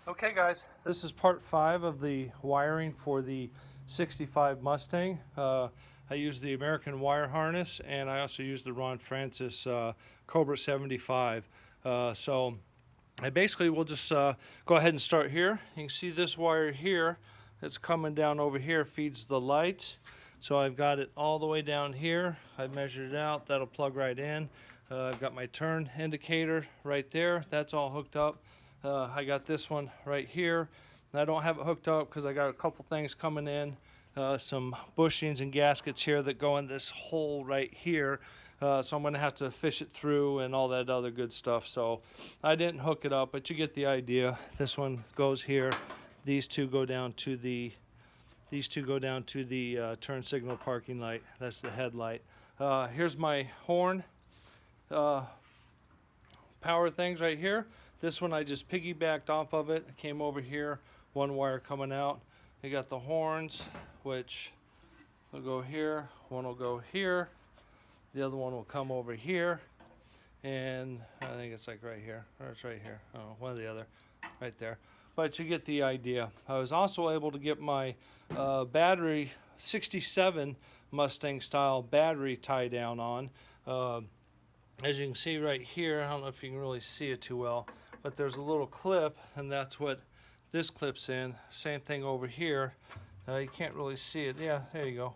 Okay guys, this is part 5 of the wiring for the 65 Mustang. I use the American wire harness, and I also use the Ron Francis Cobra 75. So I basically will just go ahead and start here. You can see this wire here that's coming down over here feeds the lights. So I've got it all the way down here. I've measured it out. That'll plug right in. I've got my turn indicator right there. That's all hooked up. I got this one right here. I don't have it hooked up because I got a couple things coming in. Some bushings and gaskets here that go in this hole right here. So I'm going to have to fish it through and all that other good stuff. So I didn't hook it up, but you get the idea. This one goes here. These two go down to the turn signal parking light. That's the headlight. Here's my horn power things right here. This one I just piggybacked off of it. Came over here, one wire coming out. You got the horns, which will go here, one will go here, the other one will come over here, and I think it's like right here, or it's right here, I don't know, one or the other, right there. But you get the idea. I was also able to get my battery 67 Mustang style battery tie down on. As you can see right here, I don't know if you can really see it too well, but there's a little clip, and that's what this clips in. Same thing over here. You can't really see it. Yeah, there you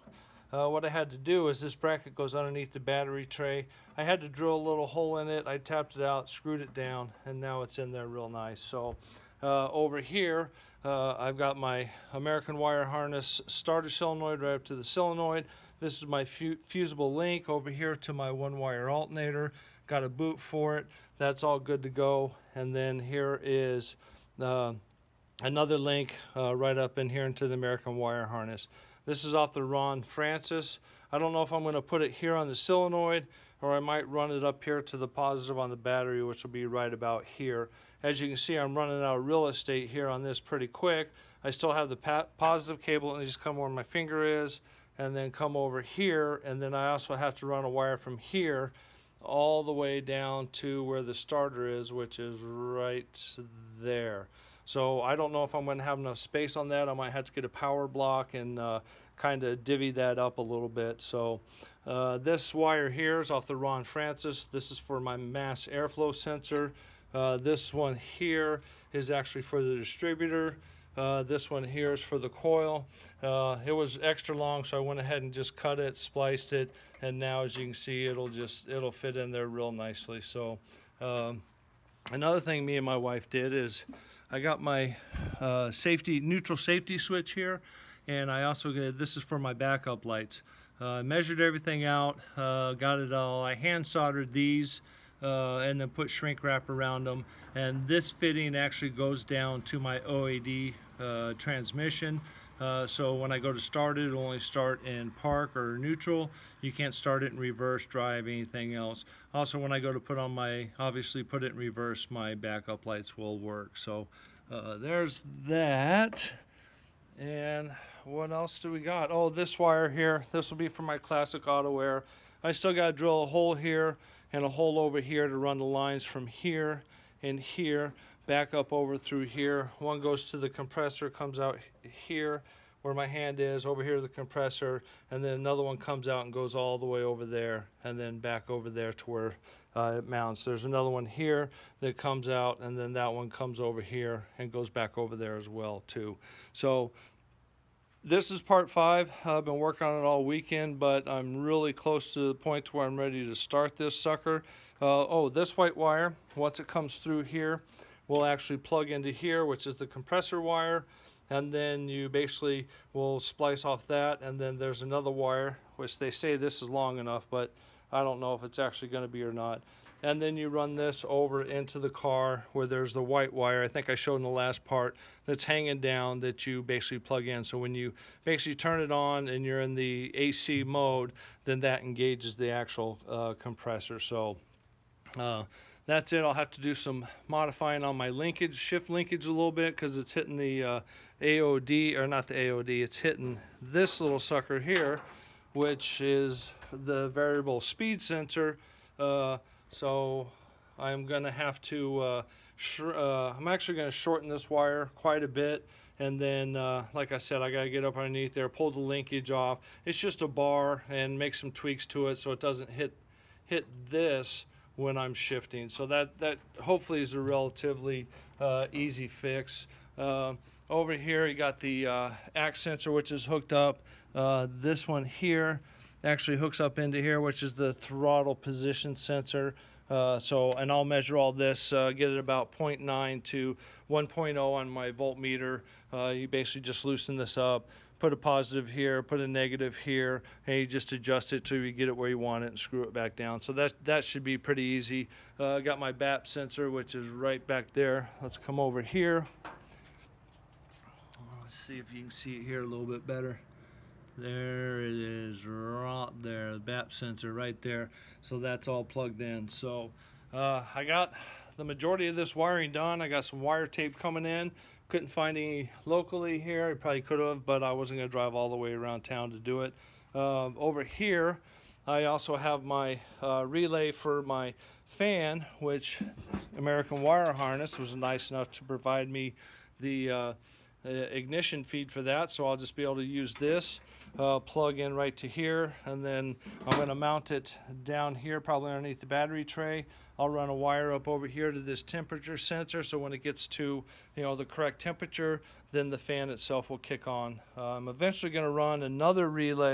go. What I had to do is this bracket goes underneath the battery tray. I had to drill a little hole in it. I tapped it out, screwed it down, and now it's in there real nice. So over here, I've got my American wire harness starter solenoid right up to the solenoid. This is my fusible link over here to my one-wire alternator. Got a boot for it. That's all good to go. And then here is another link right up in here into the American wire harness. This is off the Ron Francis. I don't know if I'm going to put it here on the solenoid, or I might run it up here to the positive on the battery, which will be right about here. As you can see, I'm running out of real estate here on this pretty quick. I still have the positive cable, and just come where my finger is, and then come over here, and then I also have to run a wire from here all the way down to where the starter is, which is right there. So I don't know if I'm going to have enough space on that. I might have to get a power block and kind of divvy that up a little bit. So this wire here is off the Ron Francis. This is for my mass airflow sensor. This one here is actually for the distributor. This one here is for the coil. It was extra long, so I went ahead and just cut it, spliced it, and now as you can see, it'll fit in there real nicely. So another thing me and my wife did is I got my neutral safety switch here, and I also this is for my backup lights. Measured everything out, got it all. I hand soldered these and then put shrink wrap around them, and this fitting actually goes down to my OAD transmission. So when I go to start it, it'll only start in park or neutral. You can't start it in reverse, drive, anything else. Also, when I go to put it in reverse, my backup lights will work. So there's that. And what else do we got? Oh, this wire here. This will be for my classic auto air. I still got to drill a hole here and a hole over here to run the lines from here and here back up over through here. One goes to the compressor, comes out here where my hand is, over here to the compressor, and then another one comes out and goes all the way over there and then back over there to where it mounts. There's another one here that comes out, and then that one comes over here and goes back over there as well too. So this is part 5. I've been working on it all weekend, but I'm really close to the point where I'm ready to start this sucker. Oh, this white wire, once it comes through here, will actually plug into here, which is the compressor wire, and then you basically will splice off that, and then there's another wire, which they say this is long enough, but I don't know if it's actually going to be or not. And then you run this over into the car where there's the white wire, I think I showed in the last part, that's hanging down that you basically plug in. So when you basically turn it on and you're in the AC mode, then that engages the actual compressor. So that's it. I'll have to do some modifying on my linkage, shift linkage a little bit, because it's hitting the AOD, or not the AOD, it's hitting this little sucker here, which is the variable speed sensor. So I'm going to have to I'm actually going to shorten this wire quite a bit. And then, like I said, I got to get up underneath there, pull the linkage off. It's just a bar, and make some tweaks to it so it doesn't hit this when I'm shifting. So that hopefully is a relatively easy fix. Over here you got the axe sensor, which is hooked up. This one here actually hooks up into here, which is the throttle position sensor. And I'll measure all this, get it about 0.9 to 1.0 on my voltmeter. You basically just loosen this up, put a positive here, put a negative here, and you just adjust it till you get it where you want it and screw it back down. So that should be pretty easy. Got my BAP sensor, which is right back there. Let's come over here. Let's see if you can see it here a little bit better. There it is, right there, the BAP sensor right there. So that's all plugged in. So I got the majority of this wiring done. I got some wire tape coming in. Couldn't find any locally here. I probably could have, but I wasn't going to drive all the way around town to do it. Over here, I also have my relay for my fan, which American Wire Harness was nice enough to provide me the ignition feed for that, so I'll just be able to use this, plug in right to here, and then I'm going to mount it down here, probably underneath the battery tray. I'll run a wire up over here to this temperature sensor, so when it gets to the correct temperature, then the fan itself will kick on. I'm eventually going to run another relay